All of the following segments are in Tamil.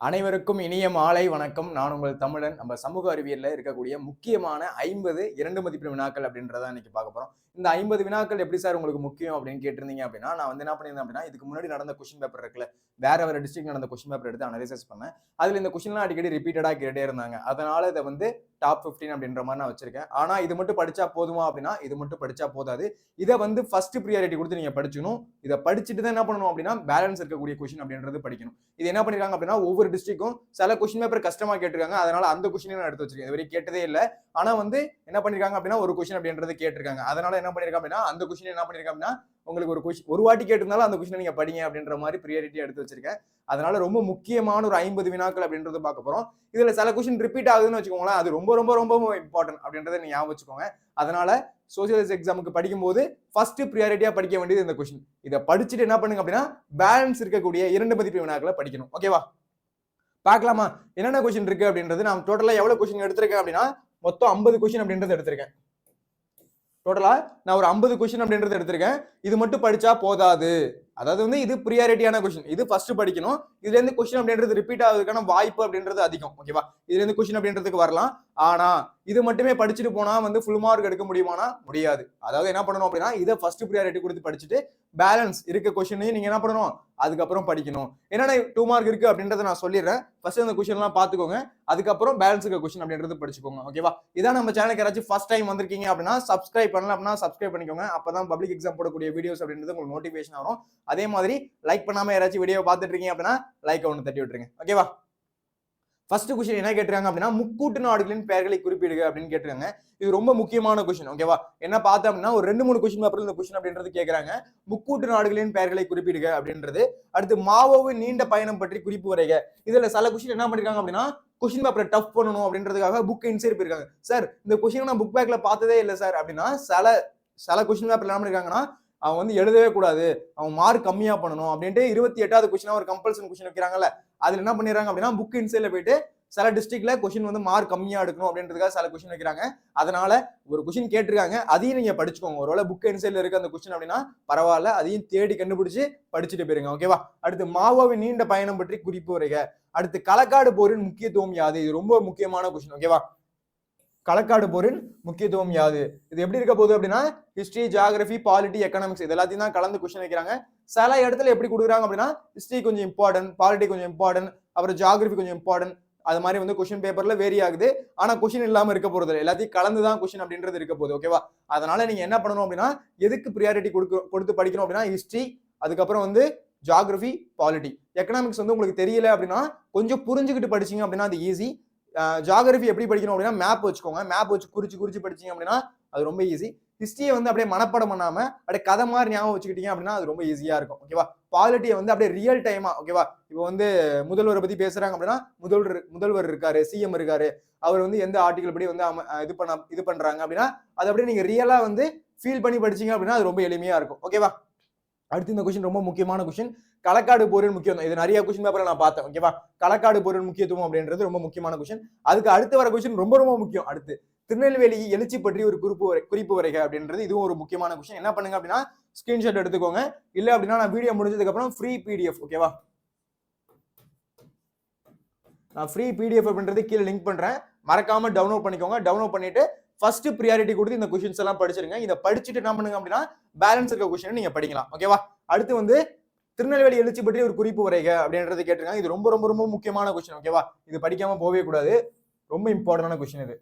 அனைவருக்கும் இனிய மாலை வணக்கம். நான் உங்கள் தமிழன். நம்ம சமூக அறிவியல்ல இருக்கக்கூடிய முக்கியமான 50 2 மதிப்பெண் வினாக்கள் அப்படின்றத இன்னைக்கு பார்க்க போறோம். இந்த 50 வினாக்கள் எப்படி சார் உங்களுக்கு முக்கியம் அப்படின்னு கேட்டிருந்தீங்க அப்படின்னா, நான் வந்து என்ன பண்ணியிருந்தேன் அப்படின்னா, இதுக்கு முன்னாடி நடந்த கொஸ்டின் பேப்பர் இருக்குல்ல, வேற டிஸ்ட்ரிக்ட் நடந்த கொஸ்டின் பேப்பர் எடுத்து அனலைசிஸ் பண்ணேன். அதுல இந்த கொஸ்டின்லாம் அடிக்கடி ரிப்பீட்டடா கேட்டே இருந்தாங்க. அதனால இதை வந்து டாப் 15 அப்படின்ற மாதிரி நான் வச்சிருக்கேன். ஆனா இது மட்டும் படிச்சா போதுமா அப்படின்னா, இது மட்டும் படிச்சா போதாது. இதை வந்து ஃபர்ஸ்ட் ப்ரியாரிட்டி கொடுத்து நீங்க படிச்சுக்கணும். இதை படிச்சுட்டு தான் என்ன பண்ணணும் அப்படின்னா, பேலன்ஸ் இருக்கக்கூடிய கொஸ்டின் அப்படின்றது படிக்கணும். இது என்ன பண்ணிருக்காங்க அப்படின்னா, ஒவ்வொரு டிஸ்ட்ரிக்டும் சில கொஸ்டின் பேப்பர் கஷ்டமா கேட்டிருக்காங்க. அதனால அந்த கொஸ்டினையும் நான் எடுத்து வச்சிருக்கேன். இது வரைக்கும் கேட்டதே இல்ல. ஆனா வந்து என்ன பண்ணிருக்காங்க அப்படின்னா, ஒரு கொஸ்டின் அப்படின்றது கேட்டிருக்காங்க. அதனால என்ன பண்ணிருக்காங்க அப்படின்னா, அந்த கொஸ்டின் என்ன பண்ணிருக்காங்க அப்படின்னா, உங்களுக்கு ஒரு வாட்டி கேட்டிருந்தாலும் அந்த கொஸ்டினை நீங்க படிங்க அப்படின்ற மாதிரி ப்ரியாரிட்டி எடுத்து வச்சிருக்கேன். அதனால ரொம்ப முக்கியமான ஒரு 50 வினாக்கள் அப்படின்றது பார்க்க போறோம். இதுல சில கொஸ்டின் ரிப்பீட் ஆகுதுன்னு வச்சுக்கோங்களேன், அது ரொம்ப ரொம்ப ரொம்ப இம்பார்ட்டன்ட் அப்படின்றத நீங்க ஞாபகம் வச்சுக்கோங்க. அதனால சோசியல் எக்ஸாமுக்கு படிக்கும் போது ஃபர்ஸ்ட் ப்ரியாரிட்டியா படிக்க வேண்டியது இந்த கொஸ்டின். இதை படிச்சுட்டு என்ன பண்ணுங்க அப்படின்னா, பேலன்ஸ் இருக்கக்கூடிய 2 மதிப்பு வினாக்களை படிக்கணும். ஓகேவா? பார்க்கலாமா என்னென்ன கொஸ்டின் இருக்கு அப்படின்றது. நான் டோட்டலா எவ்வளவு கொஸ்டின் எடுத்திருக்கேன் அப்படின்னா, மொத்தம் 50 கொஸ்டின் அப்படின்றது எடுத்திருக்கேன். டோட்டலா நான் ஒரு 50 கொஸ்டின் அப்படின்றது எடுத்திருக்கேன். இது மட்டும் படிச்சா போதாது. அதாவது வந்து இது ப்ரியாரிட்டியான கொஸ்டின். இது ஃபர்ஸ்ட் படிக்கணும். இதுல இருந்து கொஸ்டின் அப்படின்றது ரிப்பீட் ஆகுறதுக்கான வாய்ப்பு அப்படின்றது அதிகம். ஓகேவா? இதுல இருந்து கொஸ்டின் அப்படின்றதுக்கு வரலாம். ஆனா இது மட்டுமே படிச்சுட்டு போனா வந்து ஃபுல் மார்க் எடுக்க முடியுமானா முடியாது. அதாவது என்ன பண்ணணும் அப்படின்னா, இதை ஃபர்ஸ்ட் ப்ரியாரிட்டி கொடுத்து படிச்சுட்டு பேலன்ஸ் இருக்க கொஸ்டினையும் நீங்க என்ன பண்ணணும், அதுக்கப்புறம் படிக்கணும். என்னென்ன 2 மார்க் இருக்கு அப்படின்றத நான் சொல்லிடுறேன். ஃபர்ஸ்ட் அந்த கொஸ்டின் எல்லாம் பாத்துக்கோங்க. அதுக்கப்புறம் பேலன்ஸ் இருக்க கொஸ்டின் அப்படின்றது படிச்சுக்கோங்க. ஓகேவா? இதான் நம்ம சேனலுக்கு யாராச்சும் ஃபர்ஸ்ட் டைம் வந்திருக்கீங்க அப்படின்னா, சப்ஸ்கிரைப் பண்ணல அப்படின்னா சப்ஸ்கிரைப் பண்ணிக்கோங்க. அப்பதான் பப்ளிக் எக்ஸாம் போடக்கூடிய வீடியோஸ் அப்படின்றது உங்களுக்கு நோட்டிபிகேஷன் வரும். அதே மாதிரி லைக் பண்ணாம யாராச்சும் வீடியோ பார்த்துட்டு இருக்கீங்க அப்படின்னா லைக் ஒன்று தட்டி விட்டுருங்க. ஓகேவா? ஃபர்ஸ்ட் கொஸ்டின் என்ன கேட்டிருக்காங்க அப்படின்னா, முக்கூட்டு நாடுகளின் பெயர்களை குறிப்பிடுக அப்படின்னு கேட்டிருக்காங்க. இது ரொம்ப முக்கியமான கொஸ்டின். ஓகேவா? என்ன பார்த்தோம் அப்படின்னா, ஒரு 2-3 கொஸ்டின் பேப்பர்ல இந்த கொஸ்டின் அப்படின்றது கேட்கறாங்க. முக்கூட்டு நாடுகளின் பெயர்களை குறிப்பிடுக அப்படின்றது. அடுத்து மாவோவின் நீண்ட பயணம் பற்றி குறிப்பு வரைக. இதுல சில கொஸ்டின் என்ன பண்ணிருக்காங்க அப்படின்னா, கொஸ்டின் பேப்பரை டஃப் பண்ணணும் அப்படின்றதுக்காக புக் இன்சைட் போயிருக்காங்க. சார் இந்த கொஸ்டின் நான் புக் பேக்ல பார்த்ததே இல்லை சார் அப்படின்னா, சில கொஸ்டின் பேப்பர்ல என்ன பண்ணிருக்காங்கன்னா, அவன் வந்து எழுதவே கூடாது, அவன் மார்க் கம்மியா பண்ணணும் அப்படின்ட்டு 28வது கொஸ்டினா ஒரு கம்பல்சன் கொஸ்டின் வைக்கிறாங்கல்ல, அதுல என்ன பண்ணிடுறாங்க அப்படின்னா, புக் இன்சைட்ல போயிட்டு சில டிஸ்ட்ரிக்ட்ல கொஸ்டின் வந்து மார்க் கம்மியா எடுக்கணும் அப்படின்றதுக்காக சில கொஸ்டின் வைக்கிறாங்க. அதனால ஒரு கொஸ்டின் கேட்டிருக்காங்க, அதையும் நீங்க படிச்சுக்கோங்க. ஒருவேளை புக் இன்சைட்ல இருக்க அந்த கொஸ்டின் அப்படின்னா பரவாயில்ல, அதையும் தேடி கண்டுபிடிச்சு படிச்சுட்டு போயிருங்க. ஓகேவா? அடுத்து மாவோவின் நீண்ட பயணம் பற்றி குறிப்பு வரைக. அடுத்து களக்காடு போரின் முக்கியத்துவம் யாது. இது ரொம்ப முக்கியமான கொஸ்டின். ஓகேவா? களக்காடு போரின் முக்கியத்துவம் யாது. இது எப்படி இருக்க போகுது அப்படின்னா, ஹிஸ்டரி, ஜியோகிராபி, பாலிட்டி, எக்கனாமிக்ஸ் இது எல்லாத்தையும் தான் கலந்து கொஸ்டின் வைக்கிறாங்க. சில இடத்துல எப்படி கொடுக்குறாங்க அப்படின்னா, ஹிஸ்டரி கொஞ்சம் இம்பார்ட்டன்ட், பாலிட்டி கொஞ்சம் இம்பார்ட்டன்ட், அப்புறம் ஜியோகிராபி கொஞ்சம் இம்பார்ட்டன்ட். அது மாதிரி வந்து கொஸ்டின் பேப்பர்ல வேரி ஆகுது. ஆனா கொஸ்டின் இல்லாம இருக்க போறது இல்லை. எல்லாத்தையும் கலந்து தான் கொஸ்டின் அப்படின்றது இருக்க போகுது. ஓகேவா? அதனால நீங்க என்ன பண்ணணும் அப்படின்னா, எதுக்கு ப்ரியாரிட்டி கொடுத்து படிக்கணும் அப்படின்னா, ஹிஸ்டரி, அதுக்கப்புறம் வந்து ஜியோகிராபி, பாலிட்டி. எக்கனாமிக்ஸ் வந்து உங்களுக்கு தெரியல அப்படின்னா கொஞ்சம் புரிஞ்சுக்கிட்டு படிச்சீங்க அப்படின்னா அது ஈஸி. ஜியோகிராபி எப்படி படிக்கணும் அப்படின்னா, மேப் வச்சுக்கோங்க. மேப் வச்சு குறிச்சு படிச்சீங்க அப்படின்னா அது ரொம்ப ஈஸி. ஹிஸ்டரியை வந்து அப்படியே மனப்படம் பண்ணாம அப்படியே கதை மாதிரி ஞாபகம் வச்சுக்கிட்டீங்க அப்படின்னா அது ரொம்ப ஈஸியா இருக்கும். ஓகேவா? பாலிட்டியை வந்து அப்படியே ரியல் டைமா, ஓகேவா, இப்போ வந்து முதல்வரை பத்தி பேசுறாங்க அப்படின்னா, முதல்வர் இருக்காரு, சிஎம் இருக்காரு, அவர் வந்து எந்த ஆர்டிகல் படி வந்து இது பண்றாங்க அப்படின்னா அது அப்படியே நீங்க ரியலா வந்து ஃபீல் பண்ணி படிச்சீங்க அப்படின்னா அது ரொம்ப எளிமையா இருக்கும். ஓகேவா? அடுத்து இந்த கொஸ்டின் ரொம்ப முக்கியமான கொஸ்டின். களக்காடு போரின் முக்கியத்துவம். இது நிறைய கொஸ்டின் பேப்பர்ல நான் பார்த்தேன். ஓகேவா? களக்காடு போரின் முக்கியத்துவம் அப்படின்றது ரொம்ப முக்கியமான கொஸ்டின். அதுக்கு அடுத்து வர கொஸ்டின் ரொம்ப ரொம்ப முக்கியம். அடுத்து திருநெல்வேலி எழுச்சி பற்றி ஒரு குறிப்பு வரைக அப்படின்றது இதுவும் ஒரு முக்கியமான கொஸ்டின். என்ன பண்ணுங்க அப்படின்னா, ஸ்கிரீன்ஷாட் எடுத்துக்கோங்க. இல்ல அப்படின்னா நான் வீடியோ முடிஞ்சதுக்கு அப்புறம் ஃப்ரீ பிடிஎஃப், ஓகேவா, நான் ஃப்ரீ பிடிஎஃப் அப்படின்றது கீழே லிங்க் பண்றேன். மறக்காம டவுன்லோட் பண்ணிக்கோங்க. டவுன்லோட் பண்ணிட்டு ஃபர்ஸ்ட் ப்ரியாரிட்டி கொடுத்து இந்த கொஸ்டின்ஸ் எல்லாம் படிச்சிருங்க. இதை படிச்சுட்டு என்ன பண்ணுங்க அப்படின்னா, பேலன்ஸ் இருக்க கொஸ்டின் நீங்க படிக்கலாம். ஓகேவா? அடுத்து வந்து திருநெல்வேலி எழுச்சி பற்றி ஒரு குறிப்பு வரைக அப்படின்றது கேட்டிருக்காங்க. இது ரொம்ப ரொம்ப ரொம்ப முக்கியமான கொஸ்டின். ஓகேவா? இது படிக்காம போகவே கூடாது. ரொம்ப இம்பார்ட்டன்டான கொஸ்டின் இது.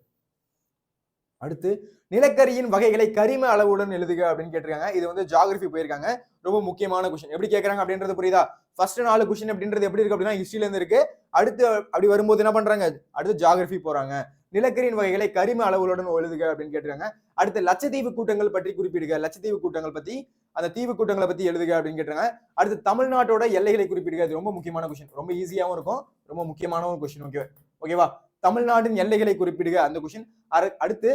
அடுத்து நிலக்கரியின் வகைகளை கரிம அளவுடன் எழுதுக அப்படின்னு கேட்டிருக்காங்க. இது வந்து ஜியோகிராபி போயிருக்காங்க. ரொம்ப முக்கியமான கொஸ்டின். எப்படி கேட்கறாங்க அப்படின்றது புரியுதா? ஃபர்ஸ்ட் 4 கொஸ்டின் அப்படின்றது எப்படி இருக்கு அப்படின்னா, ஹிஸ்டரியில இருந்து இருக்கு. அடுத்து அப்படி வரும்போது என்ன பண்றாங்க, அடுத்து ஜியோகிராபி போறாங்க. நிலக்கரியின் வகைகளை கரிம அளவுகளுடன் எழுதுக அப்படின்னு கேட்டிருக்காங்க. அடுத்து லட்சத்தீவு கூட்டங்கள் பற்றி குறிப்பிடுக. லட்சத்தீவு கூட்டங்கள் பத்தி, அந்த தீவு கூட்டங்களை பத்தி எழுதுக அப்படின்னு கேட்டிருக்காங்க. அடுத்து தமிழ்நாட்டோட எல்லைகளை குறிப்பிடுக. இது ரொம்ப முக்கியமான கொஸ்டின். ரொம்ப ஈஸியாவும் இருக்கும், ரொம்ப முக்கியமான ஒரு கொஸ்டின். ஓகேவா? தமிழ்நாட்டின் எல்லைகளை குறிப்பிடுக அந்த கொஸ்டின். அடுத்து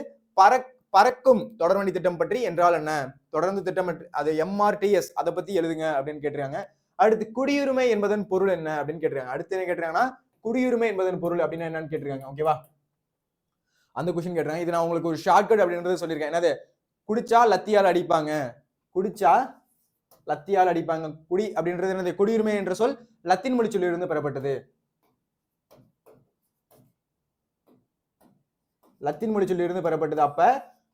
பறக்கும் தொடர்வண்டி திட்டம் பற்றி என்றால் என்ன, தொடர்ந்து திட்டம் அது எம்ஆர்டிஎஸ் அதை பத்தி எழுதுங்க அப்படின்னு கேட்டிருக்காங்க. அடுத்து குடியுரிமை என்பதன் பொருள் என்ன அப்படின்னு கேட்டிருக்காங்க. அடுத்து என்ன கேட்டிருக்காங்கன்னா, குடியுரிமை என்பதன் பொருள் அப்படின்னா என்னன்னு கேட்டிருக்காங்க. ஓகேவா? அந்த கொஸ்டின் கேட்டிருக்காங்க. இது நான் உங்களுக்கு ஒரு ஷார்ட்கட் அப்படின்றது சொல்லியிருக்கேன். என்னது? குடிச்சா லத்தியால் அடிப்பாங்க. குடிச்சா லத்தியால் அடிப்பாங்க. குடி அப்படின்றது என்னது? குடியுரிமை என்ற சொல் லத்தீன் மொழி சொல்லிலிருந்து பெறப்பட்டது. லத்தீன் மொழி சொல்லி இருந்து பெறப்பட்டது. அப்ப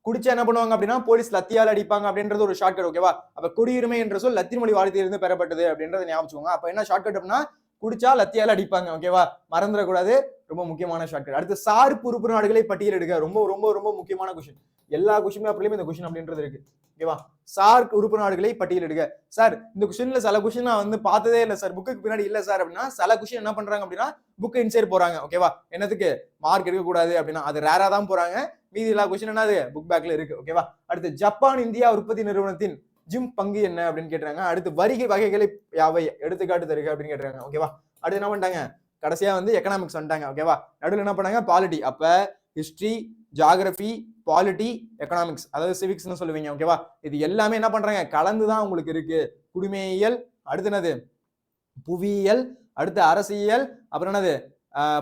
குடிச்சா என்ன பண்ணுவாங்க அப்படின்னா போலீஸ் லத்தியால் அடிப்பாங்க அப்படின்றது ஒரு ஷார்ட்கட். ஓகேவா? அப்ப குடியுரிமை என்ற சொல் லத்தீன் மொழி வார்த்தையிலிருந்து பெறப்பட்டது அப்படின்றத ஞாபகம். அப்ப என்ன ஷார்ட்கட் அப்படின்னா குடிச்சா லத்தியால அடிப்பாங்க. ஓகேவா? மறந்துடக்கூடாது. ரொம்ப முக்கியமான ஷார்ட்கட். அடுத்து சார்பு உறுப்பு நாடுகளை பட்டியலிடுக. ரொம்ப ரொம்ப ரொம்ப முக்கியமான கொஸ்டின். எல்லா கொஸ்டின் பேப்பர்லயும் இந்த கொஸ்டின் அப்படின்றது இருக்கு. ஓகேவா? சார்க் உறுப்பு நாடுகளை பட்டியலிடுக. சார் இந்த கொஸ்டின்ல சில கொஸ்டின் நான் வந்து பார்த்ததே இல்லை சார், புக்கு பின்னாடி இல்ல சார் அப்படின்னா சில கொஸ்டின் என்ன பண்றாங்க அப்படின்னா புக் இன்சைட் போறாங்க. ஓகேவா? என்னத்துக்கு மார்க் எடுக்கக்கூடாது அப்படின்னா அது ரேரா தான் போறாங்க. மீதி எல்லா கொஸ்டின் என்னது புக் பேக்ல இருக்கு. ஓகேவா? அடுத்து ஜப்பான் இந்தியா உற்பத்தி நிறுவனத்தின் ஜிம் பங்கு என்ன அப்படின்னு கேட்டாங்க. அடுத்து வரிகை வகைகளை யாவை எடுத்துக்காட்டு தருக அப்படின்னு கேட்டாங்க. ஓகேவா? அடுத்து என்ன பண்ணிட்டாங்க, கடைசியா வந்து எக்கனாமிக்ஸ் வந்துட்டாங்க. ஓகேவா? நடுவில் என்ன பண்ணாங்க பாலிட்டி. அப்ப ஹிஸ்டரி, ஜியோகிராபி, பாலிட்டி, எக்கனாமிக்ஸ், அதாவது சிவிக்ஸ்னு சொல்லுவீங்க. ஓகேவா? இது எல்லாமே என்ன பண்றாங்க கலந்துதான் உங்களுக்கு இருக்கு. குடிமையியல், அடுத்து என்னது புவியியல், அடுத்து அரசியல், அப்புறம் என்னது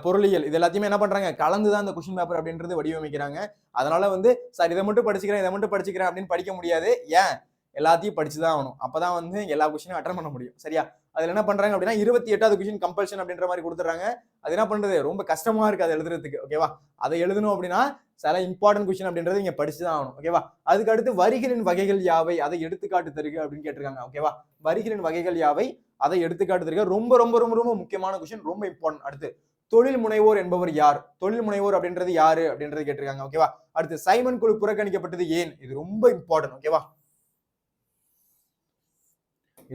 பொருளியல், இது எல்லாத்தையுமே என்ன பண்றாங்க கலந்துதான் இந்த கொஸ்டின் பேப்பர் அப்படின்றது வடிவமைக்கிறாங்க. அதனால வந்து சார் இதை மட்டும் படிச்சுக்கிறேன் அப்படின்னு படிக்க முடியாது. ஏன், எல்லாத்தையும் படிச்சுதான் ஆகணும். அப்பதான் வந்து எல்லா கொஸ்டினும் அட்டன் பண்ண முடியும். சரியா? அதுல என்ன பண்றாங்க அப்படின்னா 28வது கொஸ்டின் கம்பல்ஷன் அப்படின்ற மாதிரி கொடுத்துறாங்க. அது என்ன பண்றது ரொம்ப கஷ்டமா இருக்கு அதை எழுதுறதுக்கு. ஓகேவா? அதை எழுதணும் அப்படின்னா சில இம்பார்ட்டன்ட் கொஸ்டின் அப்படின்றது இங்க படிச்சுதான் ஆகணும். ஓகேவா? அதுக்கு அடுத்து வரிகளின் வகைகள் யாவை, அதை எடுத்துக்காட்டு தருக அப்படின்னு கேட்டிருக்காங்க. ஓகேவா? வரிகளின் வகைகள் யாவை, அதை எடுத்துக்காட்டு தருக. ரொம்ப ரொம்ப ரொம்ப ரொம்ப முக்கியமான கொஸ்டின், ரொம்ப இம்பார்ட்டன்ட். அடுத்து தொழில் முனைவோர் என்பவர் யார், தொழில் முனைவோர் அப்படின்றது யாரு அப்படின்றது கேட்டிருக்காங்க. ஓகேவா? அடுத்து சைமன் குழு புறக்கணிக்கப்பட்டது ஏன், இது ரொம்ப இம்பார்ட்டன்ட். ஓகேவா?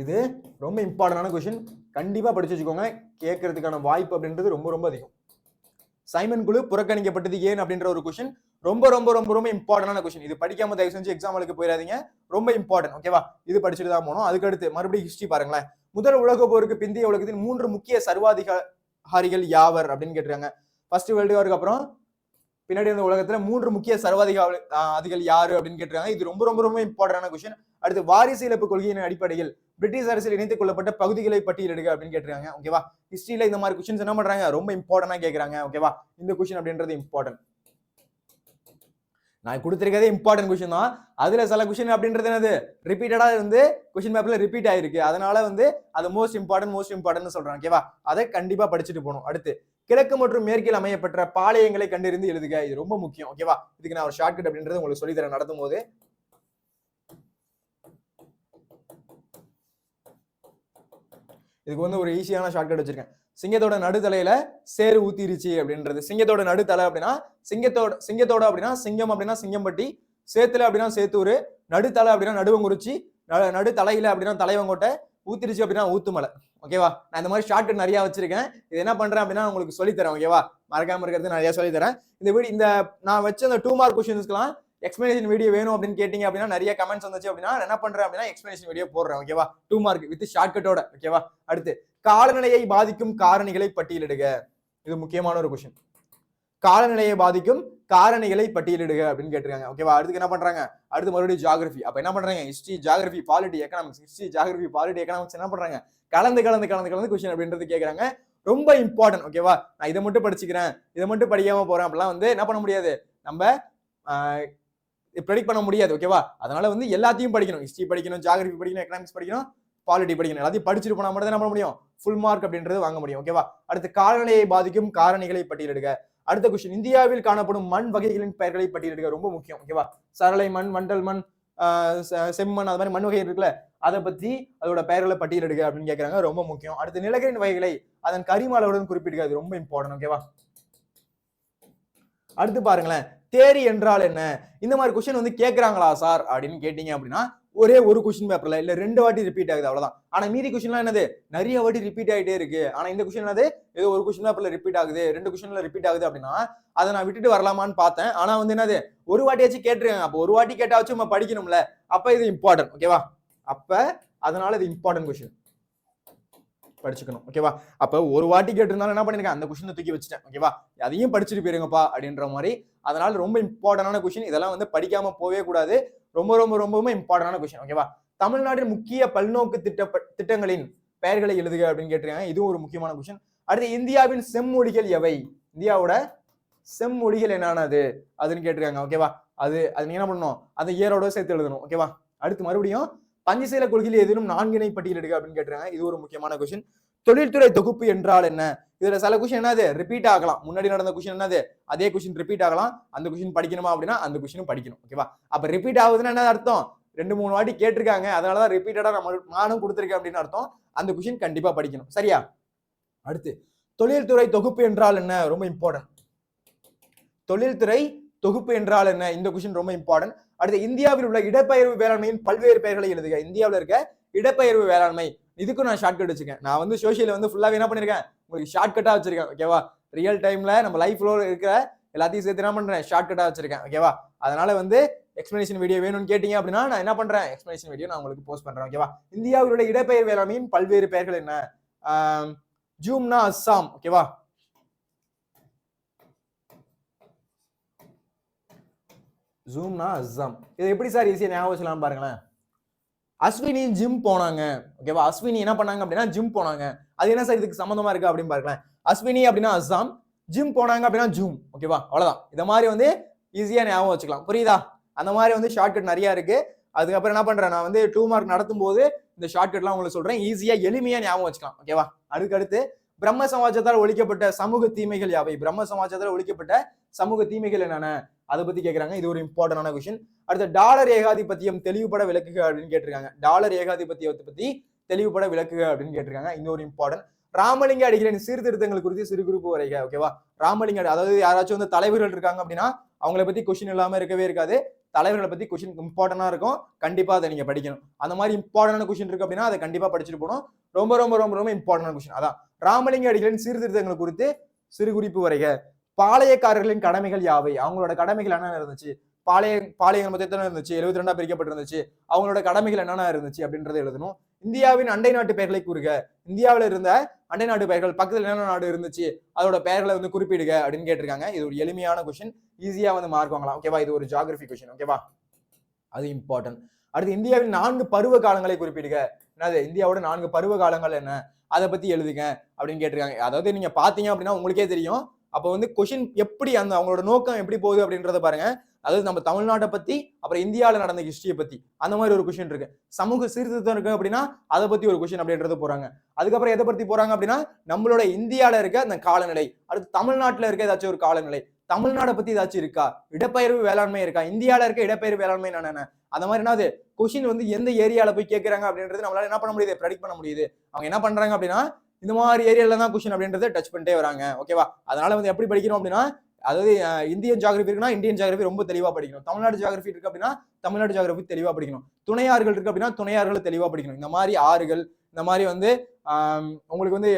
இது ரொம்ப இம்பார்ட்டன்டான கொஸ்டின், கண்டிப்பா படிச்சு வச்சுக்கோங்க. கேட்கறதுக்கான வாய்ப்பு அப்படின்றது ரொம்ப ரொம்ப அதிகம். சைமன் குழு புறக்கணிக்கப்பட்டது ஏன் அப்படின்ற ஒரு கொஸ்டின் ரொம்ப ரொம்ப ரொம்ப ரொம்ப இம்பார்ட்டன்டான கொஸ்டின். இது படிக்காம தயவு செஞ்சு எக்ஸாமுக்கு போயிடாதீங்க, ரொம்ப இம்பார்ட்டன்ட். ஓகேவா? இது படிச்சுட்டு தான் போகணும். அதுக்கு அடுத்து மறுபடியும் ஹிஸ்டரி பாருங்களேன். முதல் உலக போருக்கு பிந்தைய உலகத்தின் 3 முக்கிய சர்வாதிகாரிகள் யாவர் அப்படின்னு கேட்டிருக்காங்க. ஃபர்ஸ்ட் வேர்ல்டு வாருக்கு அப்புறம் பின்னாடி இருந்த உலகத்துல 3 முக்கிய சர்வாதிகாரிகள் யாரு அப்படின்னு கேட்டிருக்காங்க. இது ரொம்ப ரொம்ப ரொம்ப இம்பார்ட்டன்டான கொஸ்டின். அடுத்து வாரிசு இழப்பு கொள்கையின் அடிப்படையில் பிரிட்டிஷ் அரசில் இணைத்துக் கொள்ளப்பட்ட பகுதிகளை பட்டியலிடுக அப்படின்னு கேட்டிருக்காங்க. ஓகேவா? ஹிஸ்டரியில இந்த மாதிரி கொஸ்டின்ஸ் என்ன பண்றாங்க ரொம்ப இம்பார்ட்டன்டா கேட்கறாங்க. ஓகேவா? இந்த கொஸ்டின் அப்படின்றது இம்பார்ட்டன்ட். நான் கொடுத்திருக்கதே இம்பார்ட்டன்ட் கொஸ்டின் தான். அதுல சில கொஸ்டின் அப்படின்றது என்னது ரிப்பீட்டடா வந்து கொஸ்டின் பேப்பர்ல ரிப்பீட் ஆயிருக்கு. அதனால வந்து அது மோஸ்ட் இம்பார்ட்டன்ட் சொல்றாங்க. ஓகேவா? அதை கண்டிப்பா படிச்சுட்டு போகணும். அடுத்து கிழக்கு மற்றும் மேற்கில் அமையப்பட்ட பாளையங்களை கண்டறிந்து எழுதுக. இது ரொம்ப முக்கியம். ஓகேவா? இதுக்கு நான் ஒரு ஷார்ட்கட் அப்படின்றது உங்களுக்கு சொல்லி தரேன் நடத்தும் போது. இதுக்கு வந்து ஒரு ஈஸியான ஷார்ட்கட் வச்சிருக்கேன். சிங்கத்தோட நடுத்தலையில சேரு ஊத்திருச்சு அப்படின்றது. சிங்கத்தோட நடுத்தலை அப்படின்னா சிங்கத்தோட அப்படின்னா சிங்கம் அப்படின்னா சிங்கம்பட்டி, சேத்துல அப்படின்னா சேத்தூர், நடுத்தலை அப்படின்னா நடுவங்குறிச்சி, நடுத்தலையில அப்படின்னா தலைவங்கோட்டை, ஊத்திருச்சு அப்படின்னா ஊத்துமலை. ஓகேவா? நான் இந்த மாதிரி ஷார்ட்கட் நிறைய வச்சிருக்கேன். இது என்ன பண்றேன் அப்படின்னா உங்களுக்கு சொல்லித்தரேன். ஓகேவா? மறக்காம இருக்கிறது நிறைய சொல்லித்தரேன். இந்த நான் வச்ச அந்த 2 மார்க் கொஸ்டின்ஸ்க்குலாம் எக்ஸ்பிளனேஷன் வீடியோ வேணும் அப்படின்னு கேட்டீங்க அப்படின்னா நிறைய கமெண்ட்ஸ் வந்துச்சு அப்படின்னா என்ன பண்றேன் அப்படின்னா எக்ஸ்பிளனேஷன் வீடியோ போடுறேன். ஓகேவா? 2 மார்க் வித் ஷார்ட்கட்டோட. ஓகேவா? அடுத்து காலநிலையை பாதிக்கும் காரணிகளை பட்டியலிடுக. இது முக்கியமான ஒரு கொஸ்டின். காலநிலையை பாதிக்கும் காரணிகளை பட்டியலிடுக அப்படின்னு கேட்டிருக்காங்க. ஓகேவா? அடுத்து என்ன பண்றாங்க, அடுத்து மறுபடியும் ஜியோகிராஃபி. அப்ப என்ன பண்றாங்க history, geography, polity, economics, history, geography, polity, economics என்ன பண்றாங்க கலந்து கொஸ்டின் அப்படின்றது கேட்கறாங்க. ரொம்ப இம்பார்ட்டன்ட். ஓகேவா? நான் இதை மட்டும் படிச்சுக்கிறேன், இதை மட்டும் படிக்காம போறேன் அப்படிலாம் வந்து என்ன பண்ண முடியாது, நம்ம ப்ரெடிக்ட் பண்ண முடியாது. ஓகேவா? அதனால வந்து எல்லாத்தையும் படிக்கணும். ஹிஸ்டரி படிக்கணும், ஜியோகிராஃபி படிக்கணும், எக்கனாமிக்ஸ் படிக்கணும், பாலிட்டி படிக்கணும். எல்லாத்தையும் படிச்சுட்டு போனா மட்டும் என்ன பண்ண முடியும், ஃபுல் மார்க் அப்படின்றது வாங்க முடியும். ஓகேவா? அடுத்து காலநிலையை பாதிக்கும் காரணிகளை பட்டியலிடுக. அடுத்த கொஸ்டின் இந்தியாவில் காணப்படும் மண் வகைகளின் பெயர்களை பட்டியலிடுக. ரொம்ப முக்கியம். ஓகேவா? சரளை மண், வண்டல் மண், செம்மண், அது மாதிரி மண் வகை இருக்குல்ல, அதை பத்தி அதோட பெயர்களை பட்டியலிடுக அப்படின்னு கேட்கறாங்க. ரொம்ப முக்கியம். அடுத்து நிலக்கரின் வகைகளை அதன் கரிம அளவுடன் குறிப்பிடுக. அது ரொம்ப இம்பார்ட்டன்ட். ஓகேவா? அடுத்து பாருங்களேன், தேரி என்றால் என்ன, இந்த மாதிரி கொஸ்டின் வந்து கேட்கறாங்களா சார் அப்படின்னு கேட்டீங்க அப்படின்னா ஒரே ஒரு கொஸ்டின் பேப்பர்ல இல்ல 2 வாட்டி ரிப்பீட் ஆகுது, அவ்வளவுதான். ஆனா மீதி கொஸ்டின்லாம் என்னது நிறைய வாட்டி ரிப்பீட் ஆகிட்டே இருக்கு. ஆனா இந்த கொஸ்டின் என்னது ஏதோ ஒரு கொஸ்டின் பேப்பர்ல ரிப்பீட் ஆகுது, 2 கொஸ்டின்ல ரிப்பீட் ஆகுது அப்படின்னா அதை நான் விட்டுட்டு வரலாமான்னு பார்த்தேன். ஆனா வந்து என்னது ஒரு வாட்டியாச்சும் கேட்டுருங்க. அப்போ ஒரு வாட்டி கேட்டாச்சும் நம்ம படிக்கணும்ல, அப்ப இது இம்பார்ட்டன்ட். ஓகேவா? அப்ப அதனால இது இம்பார்ட்டன்ட் கொஸ்டின், படிச்சுக்கணும். ஓகேவா? அப்ப ஒரு வாட்டி கேட்டிருந்தாலும் என்ன பண்ணிருக்கேன், அந்த கொஸ்டினை தூக்கி வச்சுட்டேன். ஓகேவா? அதையும் படிச்சுட்டு போயிருங்கப்பா அப்படின்ற மாதிரி. அதனால ரொம்ப இம்பார்ட்டன்டான கொஸ்டின், இதெல்லாம் வந்து படிக்காம போவே கூடாது. ரொம்ப ரொம்ப ரொம்பவும் இம்பார்ட்டன்டான கொஸ்டின். ஓகேவா? தமிழ்நாட்டின் முக்கிய பல்நோக்கு திட்டங்களின் பெயர்களை எழுதுக அப்படின்னு கேட்டிருக்காங்க. இதுவும் ஒரு முக்கியமான கொஸ்டின். அடுத்து இந்தியாவின் செம்மொழிகள் எவை, இந்தியாவோட செம்மொழிகள் என்னது அதுன்னு கேட்டிருக்காங்க. ஓகேவா? அது நீங்க என்ன பண்ணணும், அதை ஏரோட சேர்த்து எழுதணும். ஓகேவா? அடுத்து மறுபடியும் பஞ்சசீல கொள்கையில் ஏதேனும் 4 பட்டியலிடுக அப்படின்னு கேட்டிருக்காங்க. இது ஒரு முக்கியமான கொஸ்டின். தொழில்துறை தொகுப்பு என்றால் என்ன? இதுல சில கொஸ்டின் என்னது ரிப்பீட் ஆகலாம். முன்னாடி நடந்த கொஸ்டின் என்னது அதே கொஸ்டின் ரிப்பீட் ஆகலாம். அந்த கொஸ்டின் படிக்கணுமா அப்படின்னா அந்த கொஸ்டினும் படிக்கணும். ஓகேவா? அப்ப ரிப்பீட் ஆகுதுன்னா என்ன அர்த்தம்? 2-3 வாட்டி கேட்டிருக்காங்க, அதனாலதான் ரிப்பீட்டடா நானும் கொடுத்திருக்கேன் அப்படின்னு அர்த்தம். அந்த கொஸ்டின் கண்டிப்பா படிக்கணும். சரியா? அடுத்து தொழில்துறை தொகுப்பு என்றால் என்ன? ரொம்ப இம்பார்ட்டன்ட். தொழில்துறை தொகுப்பு என்றால் என்ன? இந்த கொஸ்டின் ரொம்ப இம்பார்ட்டன்ட். அடுத்து இந்தியாவில் உள்ள இடப்பெயர்வு வேளாண்மையின் பல்வேறு பெயர்களை எழுதுக. இந்தியாவில் இருக்க இடப்பெயர்வு வேளாண்மை, இதுக்கும் நான் ஷார்ட்கட் வச்சிருக்கேன். நான் வந்து சோசியல் வந்து ஃபுல்லாவே என்ன பண்ணிருக்கேன், உங்களுக்கு ஷார்ட்கட்டா வச்சிருக்கேன். ஓகேவா? ரியல் டைம்ல நம்ம லைஃப்ல இருக்கிற எல்லாத்தையும் சேர்த்து என்ன பண்றேன், ஷார்ட்கட்டா வச்சிருக்கேன். ஓகேவா? அதனால வந்து எக்ஸ்பிளனேஷன் வீடியோ வேணும்னு கேட்டீங்க அப்படின்னா நான் என்ன பண்றேன், எக்ஸ்பிளனேஷன் வீடியோ நான் உங்களுக்கு போஸ்ட் பண்றேன். ஓகேவா? இந்தியாவில் உள்ள இடப்பெயர்வு வேளாண்மையின் பல்வேறு பெயர்கள் என்ன? ஜூம்னா அஸ்ஸாம். ஓகேவா? ஜூம்னா அஸ்ஸாம். இது எப்படி சார் ஈஸியா ஞாபகம் வச்சலாம் பாருங்களேன். அஸ்வினி ஜிம் போனாங்க. ஓகேவா? அஸ்வினி என்ன பண்ணாங்க அப்படின்னா ஜிம் போனாங்க. அது என்ன சார் இதுக்கு சம்பந்தமா இருக்கு அப்படின்னு பாருங்களேன். அஸ்வினி அப்படின்னா அஸ்ஸாம், ஜிம் போனாங்க அப்படின்னா ஜூம். ஓகேவா? அவ்வளவுதான். இத மாதிரி வந்து ஈஸியா ஞாபகம் வச்சுக்கலாம். புரியுதா? அந்த மாதிரி வந்து ஷார்ட்கட் நிறைய இருக்கு. அதுக்கப்புறம் என்ன பண்றேன், நான் வந்து 2 மார்க் நடத்தும் போது இந்த ஷார்ட்கட்லாம் உங்களுக்கு சொல்றேன். ஈஸியா எளிமையா ஞாபகம் வச்சுக்கலாம். ஓகேவா? அதுக்கடுத்து பிரம்ம சமாஜத்தால் ஒழிக்கப்பட்ட சமூக தீமைகள் யாவை? பிரம்ம சமாஜத்தால் ஒழிக்கப்பட்ட சமூக தீமைகள் என்னென்ன? அதை பத்தி கேட்கறாங்க. இது ஒரு இம்பார்ட்டன்டான கொஸ்டின். அடுத்து டாலர் ஏகாதிபத்தியம் தெளிவுபட விளக்குக அப்படின்னு கேட்டிருக்காங்க. டாலர் ஏகாதிபத்தியத்தை பத்தி தெளிவுபட விளக்குக அப்படின்னு கேட்டிருக்காங்க. இன்னொரு இம்பார்ட்டன்ட். ராமலிங்க அடிகளின் சீர்திருத்தங்கள் குறித்து சிறு குறிப்பு வரைக. ஓகேவா? ராமலிங்க அதாவது யாராச்சும் வந்து தலைவர்கள் இருக்காங்க அப்படின்னா அவங்கள பத்தி கொஸ்டின் இல்லாம இருக்கவே இருக்காது. தலைவர்களை பத்தி கொஸ்டின் இம்பார்ட்டன்டா இருக்கும். கண்டிப்பா அதை நீங்க படிக்கணும். அந்த மாதிரி இம்பார்ட்டன்டான கொஸ்டின் இருக்கு அப்படின்னா அதை கண்டிப்பா படிச்சுட்டு போகணும். ரொம்ப ரொம்ப ரொம்ப ரொம்ப இம்பார்ட்டன்டான கொஸ்டின். அதான் ராமலிங்க அடிகளின் சீர்திருத்தங்கள் குறித்து சிறு குறிப்பு வரைக. பாளையக்காரர்களின் கடமைகள் யாவை? அவங்களோட கடமைகள் என்னென்ன இருந்துச்சு? பாளையம் மொத்தம் எத்தனை இருந்துச்சு? 72 பிரிக்கப்பட்டிருந்துச்சு. அவங்களோட கடமைகள் என்னென்ன இருந்துச்சு அப்படின்றத எழுதணும். இந்தியாவின் அண்டை நாட்டு பெயர்களை கூறுக. இந்தியாவில் இருந்த அண்டை நாட்டு பெயர்கள் பக்கத்துல என்னென்ன நாடு இருந்துச்சு அதோட பெயர்களை வந்து குறிப்பிடுக அப்படின்னு கேட்டிருக்காங்க. இது ஒரு எளிமையான கொஸ்டின். ஈஸியா வந்து மார்க் வாங்கலாம். ஓகேவா? இது ஒரு ஜியோகிராஃபி கொஸ்டின். ஓகேவா? அது இம்பார்ட்டன்ட். அடுத்து இந்தியாவின் 4 பருவ காலங்களை குறிப்பிடுக. என்னது இந்தியாவோட 4 பருவ காலங்கள் என்ன? அதை பத்தி எழுதுங்க அப்படின்னு கேட்டிருக்காங்க. அதாவது நீங்க பாத்தீங்க அப்படின்னா உங்களுக்கே தெரியும். அப்ப வந்து கொஸ்டின் எப்படி அந்த அவங்களோட நோக்கம் எப்படி போகுது அப்படின்றத பாருங்க. அதாவது நம்ம தமிழ்நாட்டை பத்தி அப்புறம் இந்தியாவில் நடந்த ஹிஸ்டரியை பத்தி அந்த மாதிரி ஒரு கொஸ்டின் இருக்கு. சமூக சீர்திருத்தம் இருக்கு அப்படின்னா அதை பத்தி ஒரு கொஸ்டின் அப்படின்றது போறாங்க. அதுக்கப்புறம் எதை பத்தி போறாங்க அப்படின்னா நம்மளோட இந்தியாவில இருக்க அந்த காலநிலை, அடுத்து தமிழ்நாட்டுல இருக்க ஏதாச்சும் ஒரு காலநிலை, தமிழ்நாட்டை பத்தி ஏதாச்சும் இருக்கா, இடப்பெயர்வு வேளாண்மை இருக்கா, இந்தியாவில இருக்க இடப்பெயர்வு வேளாண்மை என்னென்ன, அந்த மாதிரி என்னது கொஸ்டின் வந்து எந்த ஏரியால போய் கேட்கறாங்க அப்படின்றது நம்மளால என்ன பண்ண முடியுது, ப்ரெடிக்ட் பண்ண முடியுது. அவங்க என்ன பண்றாங்க அப்படின்னா இந்த மாதிரி ஏரியால தான் கொஸ்டின் அப்படின்றத டச் பண்ணிட்டே வராங்க. ஓகேவா? அதனால வந்து எப்படி படிக்கணும் அப்படின்னா அதாவது இந்தியன் ஜியோகிராஃபி இருக்குன்னா இந்தியன் ஜியோகிராஃபி ரொம்ப தெளிவா படிக்கணும். தமிழ்நாடு ஜியோகிராஃபி இருக்கு அப்படின்னா தமிழ்நாடு ஜியோகிராஃபி தெளிவா படிக்கணும். துணையாறுகள் இருக்கு அப்படின்னா துணையாறுகளை தெளிவா படிக்கணும். இந்த மாதிரி ஆறுகள் இந்த மாதிரி வந்து உங்களுக்கு வந்து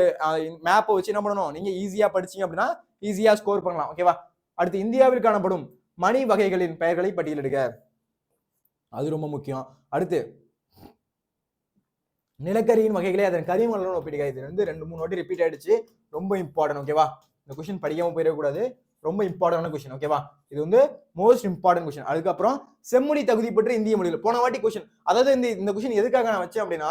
மேப்பை வச்சு என்ன பண்ணணும், நீங்க ஈஸியா படிச்சீங்க அப்படின்னா ஈஸியா ஸ்கோர் பண்ணலாம். ஓகேவா? அடுத்து இந்தியாவில் காணப்படும் மணி வகைகளின் பெயர்களை பட்டியலிடுக. அது ரொம்ப முக்கியம். அடுத்து நிலக்கரியின் வகைகளை அதன் கரிமங்களுடன் ஒப்பிடுக. இது வந்து 2-3 வாட்டி ரிப்பீட் ஆயிடுச்சு. ரொம்ப இம்பார்ட்டன்ட். ஓகேவா? இந்த கொஸ்டின் படிக்காம போயிடக்கூடாது. ரொம்ப இம்பார்ட்டன்டான கொஸ்டின். ஓகேவா? இது வந்து மோஸ்ட் இம்பார்ட்டன்ட் கொஸ்டின். அதுக்கப்புறம் செம்மொழி தகுதி பெற்ற இந்திய மொழிகள் போன வாட்டி கொஸ்டின். அதாவது இந்த கொஸ்டின் எதுக்காக நான் வச்சேன் அப்படின்னா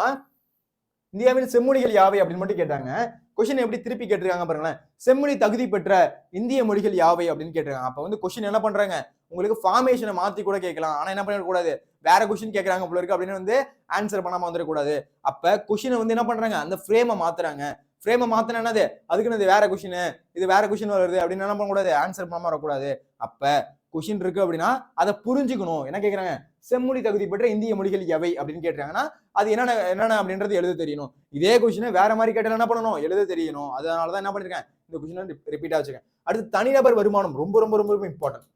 இந்தியாவின் செம்மொழிகள் யாவை அப்படின்னு மட்டும் கேட்டாங்க. கொஸ்டின் எப்படி திருப்பி கேட்டிருக்காங்க பாருங்களேன். செம்மொழி தகுதி பெற்ற இந்திய மொழிகள் யாவை அப்படின்னு கேட்டிருக்காங்க. அப்ப வந்து கொஸ்டின் என்ன பண்றாங்க, உங்களுக்கு ஃபார்மேஷனை மாத்தி கூட கேட்கலாம். ஆனா என்ன பண்ணிடக்கூடாது, வேற கொஸ்டின் கேட்கறாங்க போல இருக்கு அப்படின்னு வந்து ஆன்சர் பண்ணாம வந்துடக்கூடாது. அப்ப கொஸ்டினை வந்து என்ன பண்றாங்க, அந்த ஃப்ரேமை மாத்துறாங்க. ஃப்ரேமை மாத்தினா என்னது, அதுக்குன்னு வேற கொஸ்டின், இது வேற கொஸ்டின் வருது அப்படின்னு என்ன பண்ணக்கூடாது, ஆன்சர் பண்ணாம வரக்கூடாது. அப்ப கொஸ்டின் இருக்கு அப்படின்னா அதை புரிஞ்சுக்கணும். என்ன கேட்கறாங்க, செம்மொழி தகுதி பெற்ற இந்திய மொழிகள் எவை அப்படின்னு கேட்டாங்கன்னா அது என்னென்ன அப்படின்றது எழுத தெரியணும். இதே கொஸ்டினை வேற மாதிரி கேட்டாலும் என்ன பண்ணணும், எழுத தெரியணும். அதனாலதான் என்ன பண்ணிருக்கேன், இந்த கொஸ்டின் ரிப்பீட்டா வச்சிருக்கேன். அடுத்து தனிநபர் வருமானம் ரொம்ப ரொம்ப ரொம்ப இம்பார்ட்டன்ட்.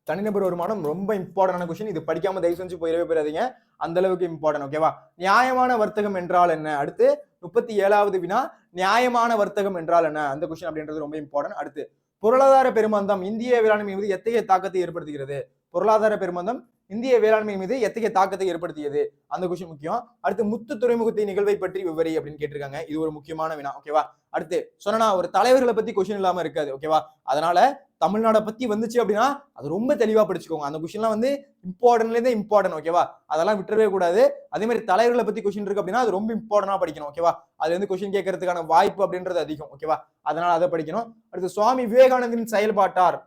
தனிநபர் வருமானம் ரொம்ப இம்பார்ட்டன்டான கொஸ்டின். இது படிக்காம தயவு செஞ்சு போயிடவே போயிடாதீங்க, அந்த அளவுக்கு இம்பார்ட்டன்ட். ஓகேவா? நியாயமான வர்த்தகம் என்றால் என்ன? அடுத்து 37வது வினா, நியாயமான வர்த்தகம் என்றால் என்ன, அந்த கொஸ்டின் அப்படின்றது ரொம்ப இம்பார்ட்டன்ட். அடுத்து பொருளாதார பெருமந்தம் இந்திய வேளாண்மை மீது எத்தகைய தாக்கத்தை ஏற்படுத்துகிறது? பொருளாதார பெருமந்தம் இந்திய வேளாண்மை மீது எத்தகைய தாக்கத்தை ஏற்படுத்தியது, அந்த கொஸ்டின் முக்கியம். அடுத்து முத்து துறைமுகத்தை நிகழ்வை பற்றி விவரி அப்படின்னு கேட்டிருக்காங்க. இது ஒரு முக்கியமான வினா. ஓகேவா? அடுத்து சொன்னா ஒரு தலைவர்களை பத்தி கொஸ்டின் இல்லாம இருக்காது. ஓகேவா? அதனால தமிழ்நாடை பத்தி வந்துச்சு அப்படின்னா அது ரொம்ப தெளிவா படிச்சுக்கோங்க. அந்த கொஸ்டின்லாம் வந்து இம்பார்ட்டன்ட்லேருந்தே இம்பார்ட்டன்ட். ஓகேவா? அதெல்லாம் விட்டுறவே கூடாது. அதே மாதிரி தலைவர்களை பத்தி கொஸ்டின் இருக்கு அப்படின்னா அது ரொம்ப இம்பார்ட்டன்டா படிக்கணும். ஓகேவா? அது வந்து கொஸ்டின் கேட்கறதுக்கான வாய்ப்பு அப்படின்றது அதிகம். ஓகேவா? அதனால அதை படிக்கணும். அடுத்து சுவாமி விவேகானந்தரின் செயல்பாட்டார்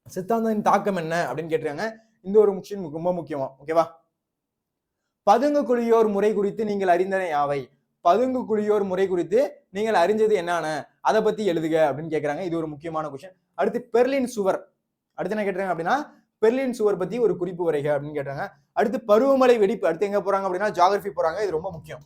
சித்தாந்தத்தின் தாக்கம் என்ன அப்படின்னு கேட்டிருக்காங்க. இந்த ஒரு கொஸ்டின் ரொம்ப முக்கியமா. ஓகேவா? பதுங்கு குழியோர் முறை குறித்து நீங்கள் அறிந்தன யாவை? பதுங்கு குழியோர் முறை குறித்து நீங்கள் அறிஞ்சது என்னன்னு அதை பத்தி எழுதுக அப்படின்னு கேட்கறாங்க. இது ஒரு முக்கியமான கொஸ்டின். அடுத்து பெர்லின் சுவர், அடுத்து என்ன கேட்டாங்க அப்படின்னா பெர்லின் சுவர் பத்தி ஒரு குறிப்பு வரைக அப்படின்னு கேட்டாங்க. அடுத்து பருவமழை வெடிப்பு, அடுத்து எங்க போறாங்க அப்படின்னா ஜியோகிராஃபி போறாங்க. இது ரொம்ப முக்கியம்.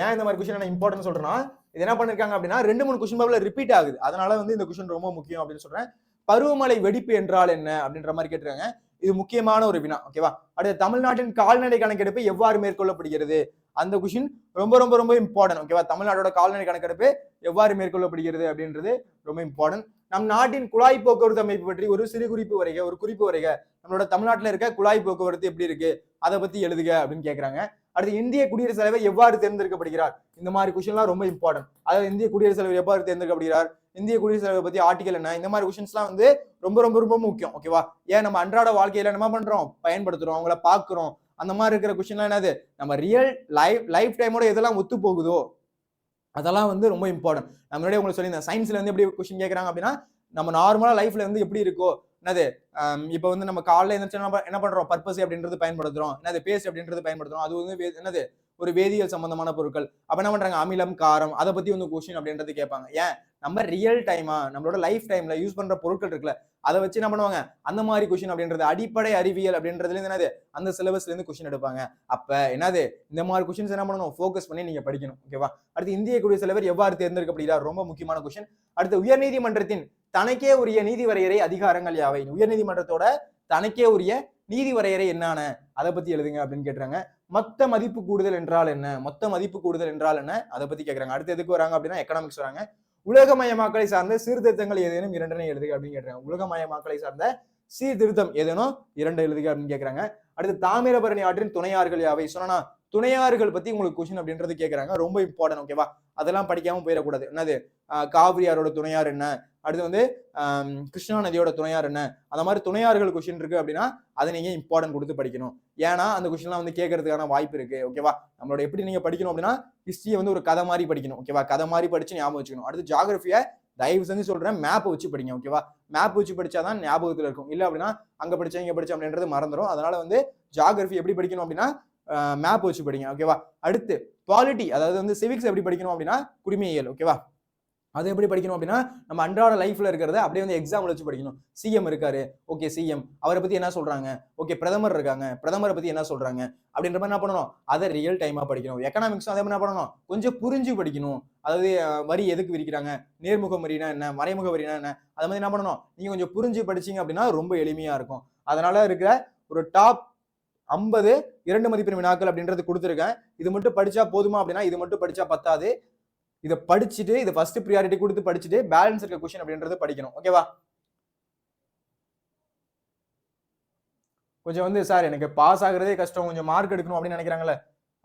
ஏன் இந்த மாதிரி கொஸ்டின் நான் இம்பார்ட்டன்ட் சொல்றேன்னா, இது என்ன பண்ணிருக்காங்க அப்படின்னா 2-3 கொஸ்டின் பேப்பர்ல ரிப்பீட் ஆகுது. அதனால வந்து இந்த கொஸ்டின் ரொம்ப முக்கியம் அப்படின்னு சொல்றேன். பருவமழை வெடிப்பு என்றால் என்ன அப்படின்ற மாதிரி கேட்டிருக்காங்க. இது முக்கியமான ஒரு வினா. ஓகேவா? அடுத்து தமிழ்நாட்டின் கால்நடை கணக்கெடுப்பு எவ்வாறு மேற்கொள்ளப்படுகிறது? அந்த கொஸ்டின் ரொம்ப ரொம்ப ரொம்ப இம்பார்ட்டன்ட். ஓகேவா? தமிழ்நாட்டோட கால்நடை கணக்கெடுப்பு எவ்வாறு மேற்கொள்ளப்படுகிறது அப்படின்றது ரொம்ப இம்பார்ட்டன்ட். நம் நாட்டின் குழாய் போக்குவரத்து அமைப்பு பற்றி ஒரு சிறு குறிப்பு வரைக, ஒரு குறிப்பு வரைக. நம்மளோட தமிழ்நாட்டில் இருக்க குழாய் போக்குவரத்து எப்படி இருக்கு அதை பத்தி எழுதுக அப்படின்னு கேட்கறாங்க. அடுத்து இந்திய குடியரசுத் தலைவர் எவ்வாறு தேர்ந்தெடுக்கப்படுகிறார்? இந்த மாதிரி கொஸ்டின்லாம் ரொம்ப இம்பார்ட்டன்ட். அதாவது இந்திய குடியரசுத் தலைவர் எவ்வாறு தேர்ந்தெடுக்கப்படுகிறார், இந்திய குடியரசுத் தலைவர் பத்தி ஆர்டிகல் என்ன, இந்த மாதிரி கொஸ்டின்ஸ்லாம் வந்து ரொம்ப ரொம்ப ரொம்ப முக்கியம். ஓகேவா? ஏன் நம்ம அன்றாட வாழ்க்கையில என்ன பண்றோம், பயன்படுத்துறோம், அவங்கள பாக்குறோம். அந்த மாதிரி இருக்கிற கொஸ்டின்லாம் என்னது, நம்ம ரியல் லைஃப் டைமோட எதெல்லாம் ஒத்து போகுதோ அதெல்லாம் வந்து ரொம்ப இம்பார்ட்டன்ட். நான் முன்னாடியே உங்களுக்கு சொல்லியிருந்தேன், சயின்ஸ்ல வந்து எப்படி கொஸ்டின் கேட்கறாங்க அப்படின்னா, நம்ம நார்மலா லைஃப்ல வந்து எப்படி இருக்கோ, என்னது இப்போ வந்து நம்ம காலைல எழுந்திரிச்சு என்ன பண்றோம், பர்பஸ் அப்படின்றது பயன்படுத்துறோம், என்னது பேஸ் அப்படின்றது பயன்படுத்துறோம். அது வந்து என்னது ஒரு வேதியியல் சம்பந்தமான பொருட்கள். அப்ப என்ன பண்றாங்க, அமிலம் காரம் அதை பத்தி வந்து கொஸ்டின் அப்படின்றது கேட்பாங்க. ஏன், நம்ம ரியல் டைமா நம்மளோட லைஃப் டைம்ல யூஸ் பண்ற பொருட்கள் இருக்குல்ல, அதை வச்சு என்ன பண்ணுவாங்க, அந்த மாதிரி கொஸ்டின் அப்படின்றது அடிப்படை அறிவியல் அப்படின்றதுல இருந்து என்னது அந்த சிலபஸ்ல இருந்து கொஸ்டின் எடுப்பாங்க. அப்ப என்னது இந்த மாதிரி கொஸ்டின்ஸ் என்ன பண்ணணும், ஃபோக்கஸ் பண்ணி நீங்க படிக்கணும். ஓகேவா? அடுத்து இந்திய குடியரசுத் தலைவர் எவ்வாறு தேர்ந்தெடுக்கப்படுகிறார், ரொம்ப முக்கியமான கொஸ்டின். அடுத்து உயர்நீதிமன்றத்தின் தனக்கே உரிய நீதி வரையறை அதிகாரங்கள் யாவை? உயர்நீதிமன்றத்தோட தனக்கே உரிய நீதி வரையறை என்னன்னு அதை பத்தி எழுதுங்க அப்படின்னு கேட்கறாங்க. மொத்த மதிப்பு கூடுதல் என்றால் என்ன? மொத்த மதிப்பு கூடுதல் என்றால் என்ன அதை பத்தி கேட்கறாங்க. அடுத்து எதுக்கு வராங்க அப்படின்னா எக்கனாமிக்ஸ் வராங்க. உலகமயமாக்கலை சார்ந்த சீர்திருத்தங்கள் ஏதேனும் 2 எழுதுக அப்படின்னு கேட்கறாங்க. உலகமயமாக்கலை சார்ந்த சீர்திருத்தம் ஏதேனும் 2 எழுதுக அப்படின்னு கேட்கறாங்க. அடுத்து தாமிரபரணி ஆற்றின் துணையாறுகள் யாவை? சொன்னா துணையாறுகள் பத்தி உங்களுக்கு கொஸ்டின் அப்படின்றது கேட்கறாங்க. ரொம்ப இம்பார்ட்டன்ட். ஓகேவா? அதெல்லாம் படிக்காம போயிடக்கூடாது. என்னது காவிரி ஆறோட துணையாறு என்ன, அடுத்து வந்து கிருஷ்ணா நதியோட துணையாறு என்ன, அந்த மாதிரி துணையாறுகள் கொஸ்டின் இருக்கு அப்படின்னா அதை நீங்க இம்பார்ட்டன்ட் கொடுத்து படிக்கணும். ஏன்னா அந்த கொஸ்டின்லாம் வந்து கேட்கறதுக்கான வாய்ப்பு இருக்கு. ஓகேவா? நம்மளோட எப்படி நீங்க படிக்கணும் அப்படின்னா ஹிஸ்டரியை வந்து ஒரு கதை மாதிரி படிக்கணும். ஓகேவா? கதை மாதிரி படிச்சு ஞாபகம் வச்சுக்கணும். அடுத்து ஜியோகிராஃபியை தயவு செஞ்சு சொல்றேன், மேப் வச்சு படிங்க. ஓகேவா? மேப் வச்சு படிச்சாதான் ஞாபகத்துல இருக்கும். இல்ல அப்படின்னா அங்க படிச்சேன் இங்க படிச்சேன் அப்படின்றது மறந்துடும். அதனால வந்து ஜியோகிராஃபி எப்படி படிக்கணும் அப்படின்னா மேப் வச்சு படிங்க. ஓகேவா? அடுத்து பாலிட்டி, அதாவது வந்து சிவிக்ஸ் எப்படி படிக்கணும் அப்படின்னா குடிமையியல். ஓகேவா? அது எப்படி படிக்கணும் அப்படின்னா நம்ம அன்றாட லைஃப்ல இருக்கிறத அப்படியே வந்து எக்ஸாம்பிள் வச்சு படிக்கணும். சிஎம் இருக்காரு, ஓகே சிஎம் அவரை பத்தி என்ன சொல்றாங்க, ஓகே பிரதமர் இருக்காங்க, பிரதமரை பத்தி என்ன சொல்றாங்க அப்படின்ற மாதிரி என்ன பண்ணணும், அதை ரியல் டைமா படிக்கணும். எக்கனாமிக்ஸும் அதே மாதிரி என்ன பண்ணணும், கொஞ்சம் புரிஞ்சு படிக்கணும். அதாவது வரி எதுக்கு விரிக்கிறாங்க, நேர்முக வரினா என்ன, மறைமுக வரினா என்ன, அதை மாதிரி என்ன பண்ணணும், நீங்க கொஞ்சம் புரிஞ்சு படிச்சீங்க அப்படின்னா ரொம்ப எளிமையா இருக்கும். அதனால இருக்கிற ஒரு டாப் 50 2 மதிப்பெண் வினாக்கள் அப்படின்றது கொடுத்துருக்கேன். இது மட்டும் படிச்சா போதுமா அப்படின்னா இது மட்டும் படிச்சா பத்தாது. இதை படிச்சுட்டு இதை ஃபர்ஸ்ட் ப்ரியாரிட்டி கொடுத்து படிச்சுட்டு பேலன்ஸ் இருக்க கொஸ்டின் அப்படின்றது படிக்கணும். ஓகேவா? கொஞ்சம் வந்து சார் எனக்கு பாஸ் ஆகுறதே கஷ்டம், கொஞ்சம் மார்க் எடுக்கணும் அப்படின்னு நினைக்கிறாங்கல்ல,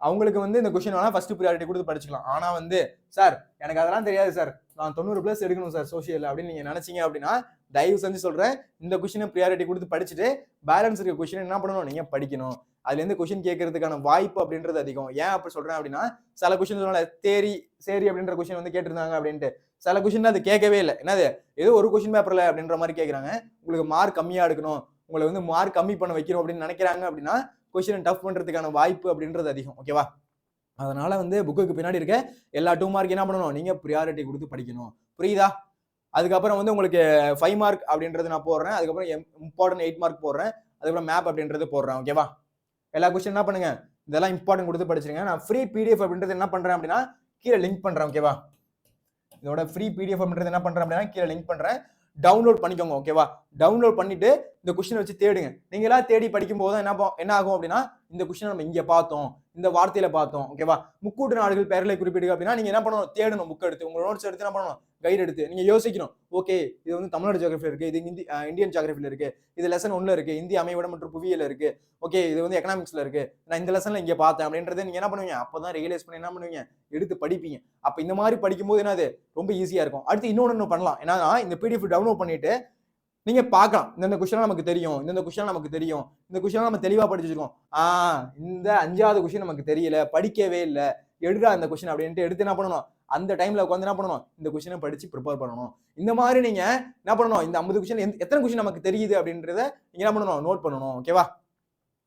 அவங்களுக்கு வந்து இந்த கொஸ்டின் வேணா ஃபர்ஸ்ட் ப்ரியாரிட்டி கொடுத்து படிச்சுக்கலாம். ஆனா வந்து சார் எனக்கு அதெல்லாம் தெரியாது சார், நான் 90+ எடுக்கணும் சார் சோசியல் அப்படின்னு நீங்க நினைச்சீங்க அப்படின்னா தயவு செஞ்சு சொல்றேன், இந்த கொஸ்டினை ப்ரியாரிட்டி கொடுத்து படிச்சுட்டு பேலன்ஸ் இருக்க கொஸ்டின் என்ன பண்ணணும், நீங்க படிக்கணும். அதுல இருந்து கொஸ்டின் கேட்கறதுக்கான வாய்ப்பு அப்படின்றது அதிகம். ஏன் அப்படி சொல்றேன் அப்படின்னா சில கொஸ்டின் தேரி சேரி அப்படின்ற கொஸ்டின் வந்து கேட்டிருந்தாங்க அப்படின்ட்டு சில கொஸ்டின் அது கேட்கவே இல்லை. என்னது ஏதோ ஒரு கொஸ்டின் பேப்பர்ல அப்படின்ற மாதிரி கேட்கறாங்க. உங்களுக்கு மார்க் கம்மியா எடுக்கணும், உங்களை வந்து மார்க் கம்மி பண்ண வைக்கணும் அப்படின்னு நினைக்கிறாங்க அப்படின்னா கொஸ்டின் டஃப் பண்றதுக்கான வாய்ப்பு அப்படின்றது அதிகம். ஓகேவா? அதனால வந்து புக்குக்கு பின்னாடி இருக்க எல்லா 2 மார்க் என்ன பண்ணணும், நீங்க ப்ரியாரிட்டி கொடுத்து படிக்கணும். புரியுதா? அதுக்கப்புறம் வந்து உங்களுக்கு 5 மார்க் அப்படின்றது நான் போடுறேன். அதுக்கப்புறம் இம்பார்ட்டன்ட் 8 மார்க் போடுறேன். அதுக்கப்புறம் மேப் அப்படின்றது போடுறேன். ஓகேவா? எல்லா கொஸ்டின் என்ன பண்ணுங்க, இதெல்லாம் இம்பார்ட்டன்ட் கொடுத்து படிச்சிருங்க. நான் ஃப்ரீ பிடிஎஃப் அப்படின்றது என்ன பண்றேன் அப்படின்னா கீழே லிங்க் பண்றேன். ஓகேவா? இதோட ஃப்ரீ பிடிஎஃப் அப்படின்றது என்ன பண்றேன் அப்படின்னா கீழே லிங்க் பண்றேன், டவுன்லோட் பண்ணிக்கோங்க. ஓகேவா? டவுன்லோட் பண்ணிட்டு இந்த கொஸ்டின் வச்சு தேடுங்க. நீங்க எல்லாம் தேடி படிக்கும் போது என்ன ஆகும் அப்படின்னா இந்த கொஸ்டின் நம்ம இங்க பார்த்தோம், இந்த வார்த்தையில பார்த்தோம். ஓகேவா? முக்கூட்டு நாடுகள் பெயர்களை குறிப்பிடுங்க அப்படின்னா நீங்க என்ன பண்ணணும், தேடணும், புக் எடுத்து உங்க நோட்ஸ் எடுத்து என்ன பண்ணணும், கைட் எடுத்து நீங்க யோசிக்கணும். ஓகே இது வந்து தமிழ்நாடு ஜியோகிராஃபில இருக்கு, இது இந்தியன் ஜியோகிராஃபில இருக்கு, இது லெசன் 1ல இருக்கு, இந்திய அமைவிடம் மற்றும் புவியியல் இருக்கு, ஓகே இது வந்து எக்கனாமிக்ஸ்ல இருக்கு, நான் இந்த லெசன்ல இங்க பார்த்தேன் அப்படின்றத நீங்க என்ன பண்ணுவீங்க, அப்பதான் ரியலைஸ் பண்ணி என்ன பண்ணுவீங்க, எடுத்து படிப்பீங்க. அப்ப இந்த மாதிரி படிக்கும் போது என்னது ரொம்ப ஈஸியா இருக்கும். அடுத்து இன்னொன்னு பண்ணலாம், என்னன்னா இந்த பிடிஎஃப் டவுன்லோட் பண்ணிட்டு நீங்க பார்க்கலாம், இந்த கொஸ்டின் நமக்கு தெரியும், இந்த கொஸ்டின் நமக்கு தெரியும், இந்த கொஸ்டின் நம்ம தெளிவா படிச்சிருக்கோம். இந்த 5வது கொஸ்டின் நமக்கு தெரியல, படிக்கவே இல்லை, எடுடா இந்த கொஸ்டின் அப்படின்ட்டு எடுத்து என்ன பண்ணணும், அந்த டைம்ல உட்காந்து என்ன பண்ணணும், இந்த கொஸ்டினை படிச்சு ப்ரிப்பேர் பண்ணணும். இந்த மாதிரி நீங்க என்ன பண்ணணும், இந்த 50 கொஸ்டின் எத்தனை கொஸ்டின் நமக்கு தெரியுது அப்படின்றத நீங்க என்ன பண்ணணும், நோட் பண்ணணும். ஓகேவா?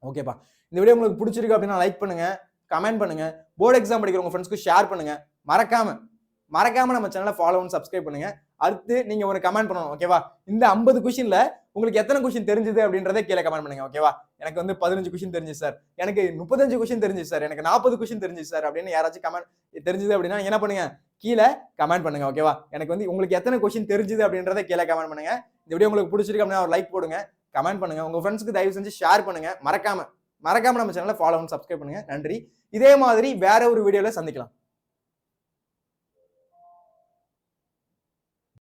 ஓகேப்பா. இந்த வீடியோ உங்களுக்கு பிடிச்சிருக்கு அப்படின்னா லைக் பண்ணுங்க, கமெண்ட் பண்ணுங்க, போர்டு எக்ஸாம் படிக்கிற உங்க ஃப்ரெண்ட்ஸ்க்கு ஷேர் பண்ணுங்க. மறக்காம நம்ம சேனலை ஃபாலோ அண்ட் சப்ஸ்கிரைப் பண்ணுங்க. அடுத்து நீங்க ஒரு கமெண்ட் பண்ணணும். ஓகேவா? இந்த 50 கொஸ்டின்ல உங்களுக்கு எத்தனை கொஸ்டின் தெரிஞ்சது அப்படின்றத கீழே கமெண்ட் பண்ணுங்க. ஓகேவா? எனக்கு வந்து 15 கொஸ்டின் தெரிஞ்சது சார், எனக்கு 35 கொஸ்டின் தெரிஞ்சது சார், எனக்கு 40 கொஸ்டின் தெரிஞ்சது சார் அப்படின்னு யாராச்சும் கமெண்ட் தெரிஞ்சது அப்படின்னா என்ன பண்ணுங்க, கீழே கமெண்ட் பண்ணுங்க. ஓகேவா? எனக்கு வந்து உங்களுக்கு எத்தனை கொஸ்டின் தெரிஞ்சது அப்படின்றத கீழே கமெண்ட் பண்ணுங்க. இந்த வீடியோ உங்களுக்கு பிடிச்சிருக்கு அப்படின்னா ஒரு லைக் போடுங்க, கமெண்ட் பண்ணுங்க, உங்க ஃப்ரெண்ட்ஸ்க்கு தயவு செஞ்சு ஷேர் பண்ணுங்க. மறக்காம நம்ம சேனலை ஃபாலோ அண்ட் சப்ஸ்கிரைப் பண்ணுங்க. நன்றி. இதே மாதிரி வேற ஒரு வீடியோல சந்திக்கலாம்.